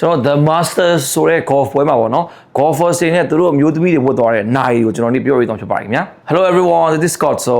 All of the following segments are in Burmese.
ကျွန်တော် The Masters ဆိုတဲ့ golf ပွဲမှာပေါ့နော် golfers တွေနဲ့သူတို့အမျိုးသမီးတွေဝတ်သွားတဲ့နိုင်ကိုကျွန်တော်နေ့ပြောပြသွားဖြစ်ပါတယ်ခင်ဗျာ Hello everyone, this is Scott. So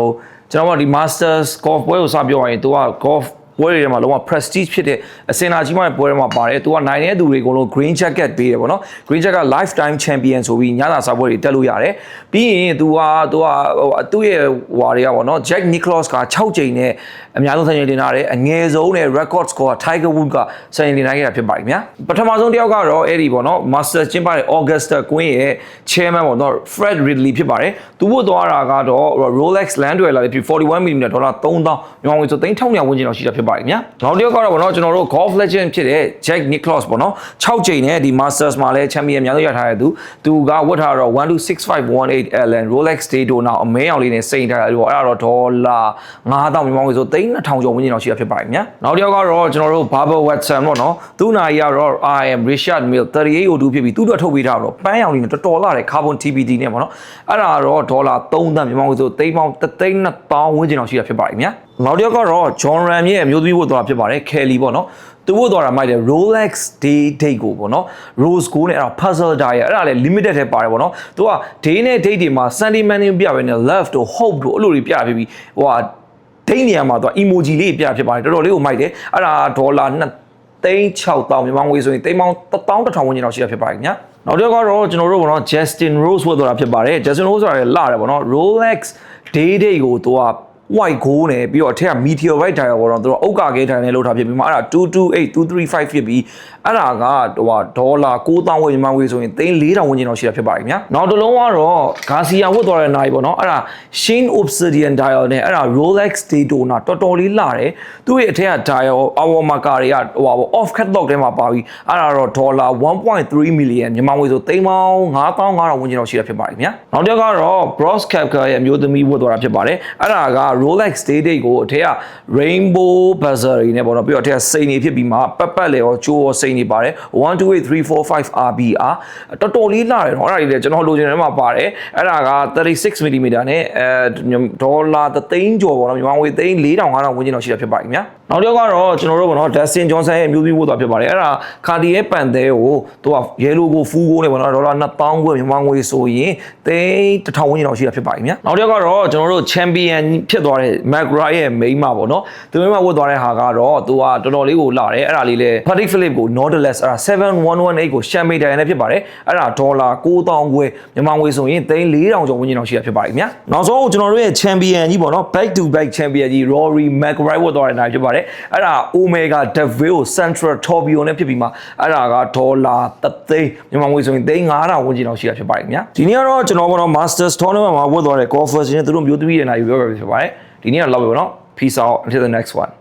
ကျွန်တော်ဒီ Masters golf ပွဲကိုစပြောရရင်သူက golf ပွဲတွေထဲမှာလုံးဝ prestige ဖြစ်တဲ့အစင်အလာကြီးမှပွဲတွေမှာပါတယ်သူကနိုင်တဲ့သူတွေအကုန်လုံး green jacket ပေးတယ်ပေါ့နော် green jacket lifetime champion ဆိုပြီးညစာစားပွဲတွေတက်လို့ရတယ်ပြီးရင်သူ့ရဲ့ဟွာတွေကပေါ့နော် Jack Nicklaus က6ကြိမ်နဲ့အများဆုံးဆန်ရင်တင်ထားတယ်အငယ်ဆုံးနဲ့ record score Tiger Woods ကဆန်ရင်တင်ထားခဲ့တာဖြစ်ပါတယ်ခင်ဗျာပထမဆုံးတစ်ယောက်ကတော့အဲ့ဒီပေါ့နော် Masters ကျင်းပတဲ့ Augusta Queen ရဲ့ chairman ပေါ့နော် Fred Ridley ဖြစ်ပါတယ်သူဝတ်သွားတာကတော့ Rolex Land Dweller လေးဖြစ် 41mm ဒေါ်လာ3000မြန်မာငွေဆို3,200ဝန်းကျင်လောက်ရှိတာဖြစ်ပါတယ်ခင်ဗျာနောက်တစ်ယောက်ကတော့ပေါ့နော်ကျွန်တော်တို့ golf legend ဖြစ်တဲ့ Jack Nicklaus ပေါ့နော်6ကြိမ်နဲ့ဒီ Masters မှာလည်း champion အများဆုံးရထားတဲ့သူကဝတ်ထားတော့126518 Allen Rolex Daytona အမဲအောင်လေးနဲ့စိန်ထားတယ်ပေါ့အဲ့ဒါတော့ဒေါ်လာ9000မြန်မာငွေဆို3,200ကျော်ဝန်းကျင်လောက်ရှိတာဖြစ်ပါတယ်ခင်ဗျာနောက်တစ်ယောက်ကတော့ကျွန်တော်တို့ Barbara Watson ပေါ့နော်သူ့နာရီကတော့ IM Richard Mille 3802ဖြစ်ပြီးသူ့အတွက်ထုတ်ပေးထားတော့ပန်းရောင်လေးနဲ့တော်တော်လာတဲ့ carbon TBD နဲ့ပေါ့နော်အဲ့ဒါတော့ဒေါ်လာ3သန်းမြန်မာငွေဆို3,200ဝန်းကျင်လောက်ရှိတာဖြစ်ပါတယ်ခင်ဗျာနောက်တစ်ယောက်ကတော့ John Ram ရဲ့အမျိုးသမီးဝတ်သွားဖြစ်ပါတယ် Kelly ပေါ့နော်သူဝတ်သွားတာမိုက်တယ် Rolex Day Date ကိုပေါ့နော် Rose Gold နဲ့အဲ့ဒါ Puzzle Die အဲ့ဒါလည်း limited ထဲပါတယ်ပေါ့နော်သူက day နဲ့ date တွေမှာ sentiment ပြပဲနဲ့ love တို့ hope တို့အဲ့လိုတွေပြဖြစ်ပြီးဟိုဟာ date နေရာမှာသူ emoji လေးပြဖြစ်ပါတယ်တော်တော်လေးကိုမိုက်တယ်အဲ့ဒါဒေါ်လာ2,600မြန်မာငွေဆိုရင်11,000ဝန်းကျင်လောက်ရှိတာဖြစ်ပါတယ်ခင်ဗျာနောက်တစ်ယောက်ကတော့ကျွန်တော်တို့ပေါ့နော် Justin Rose ဝတ်သွားတာဖြစ်ပါတယ် Justin Rose ဆိုတာလည်းလာတယ်ပေါ့နော် Rolex Day Date ကိုသူကwhite gold နဲ့ပြီးတော့အထက်က meteorite dial ပေါ့နော်သူတို့အုတ်ကာကဲထိုင်နဲ့လောက်ထားဖြစ်ပြီးမှအဲ့ဒါ228235ဖြစ်ပြီးအဲ့ဒါကဟိုဒေါ်လာ9,000ဝန်းကျင်မြန်မာငွေဆိုရင်3,400ဝန်းကျင်လောက်ရှိတာဖြစ်ပါတယ်ခင်ဗျာနောက်တစ်လုံးကတော့ Garcia ဝတ်သွားတဲ့နိုင်ပေါ့နော်အဲ့ဒါ Shane Obsidian dial နဲ့အဲ့ဒါ Rolex Daytona တော်တော်လေးလာတယ်သူ့ရဲ့အထက်က dial hour marker တွေကဟို off catalog ထဲမှာပါပြီးအဲ့ဒါတော့ဒေါ်လာ1.3 million မြန်မာငွေဆို35,500ဝန်းကျင်လောက်ရှိတာဖြစ်ပါတယ်ခင်ဗျာနောက်တစ်ကတော့ Bros Koepka ရဲ့အမျိုးသမီးဝတ်သွားတာဖြစ်ပါတယ်အဲ့ဒါကRolex Day Date ကိုအထက်က Rainbow Buzzer တွေနဲ့ပေါ့နော်ပြီးတော့အထက်ကစိန်နေဖြစ်ပြီးမှပတ်လေရောကျိုးရောစိန်နေပါတယ်128345 RBR တော်တော်လေးလာတယ်နော်အဲ့ဒါကြီးလည်းကျွန်တော်လိုချင်တယ်မှာပါတယ်အဲ့ဒါက 36mm နဲ့ဒေါ်လာ3,000ကျော်ပေါ့နော်မြန်မာငွေ3,400-5,000ဝန်းကျင်လောက်ရှိတာဖြစ်ပါတယ်ခင်ဗျာနောက်တစ်ယောက်ကတော့ကျွန်တော်တို့ပေါ့နော် Dustin Johnson ရဲ့အမျိုးသမီးဝတ်သွားဖြစ်ပါတယ်အဲ့ဒါ Cartier Panthère ကိုသူက yellow ကို full gold နဲ့ပေါ့နော်ဒေါ်လာ2,000ဝန်းမြန်မာငွေဆိုရင်3,100ဝန်းကျင်လောက်ရှိတာဖြစ်ပါတယ်ခင်ဗျာနောက်တစ်ယောက်ကတော့ကျွန်တော်တို့ champion ဖြစ်သွားတဲ့ McGrath ရဲ့မိန်းမပေါ့နော်သူမိန်းမဝတ်သွားတဲ့ဟာကတော့သူကတော်တော်လေးကိုလာတယ်အဲ့ဒါလေးလေ Patek Philippe ကို Nautilus အဲ့ဒါ7118ကို Champagne Dial နဲ့ဖြစ်ပါတယ်အဲ့ဒါဒေါ်လာ9,000ခွဲမြန်မာငွေဆိုရင်3,400ကျော်ဝန်းကျင်လောက်ရှိတာဖြစ်ပါတယ်ခင်ဗျာနောက်ဆုံးကျွန်တော်တို့ရဲ့ champion ကြီးပေါ့နော် back to back champion ကြီး Rory McIlroy ဝတ်သွားတဲ့နိုင်ဖြစ်ပါတယ်အဲ့ဒါ Omega Deville Central Tourbillon နဲ့ဖြစ်ပြီးမှအဲ့ဒါကဒေါ်လာ3,000မြန်မာငွေဆိုရင်3,500ဝန်းကျင်လောက်ရှိတာဖြစ်ပါတယ်ခင်ဗျာဒီနေ့ကတော့ကျွန်တော်ကတော့ Masters Tournament မှာဝတ်သွားတဲ့ golfers တွေနဲ့သူတို့မျိုးသမီးတွေနိုင်ပြောပြဖြစ်ပါတယ်ဒီနေ့ကတော့လောက်ပဲပေါ့နော် peace out until the next one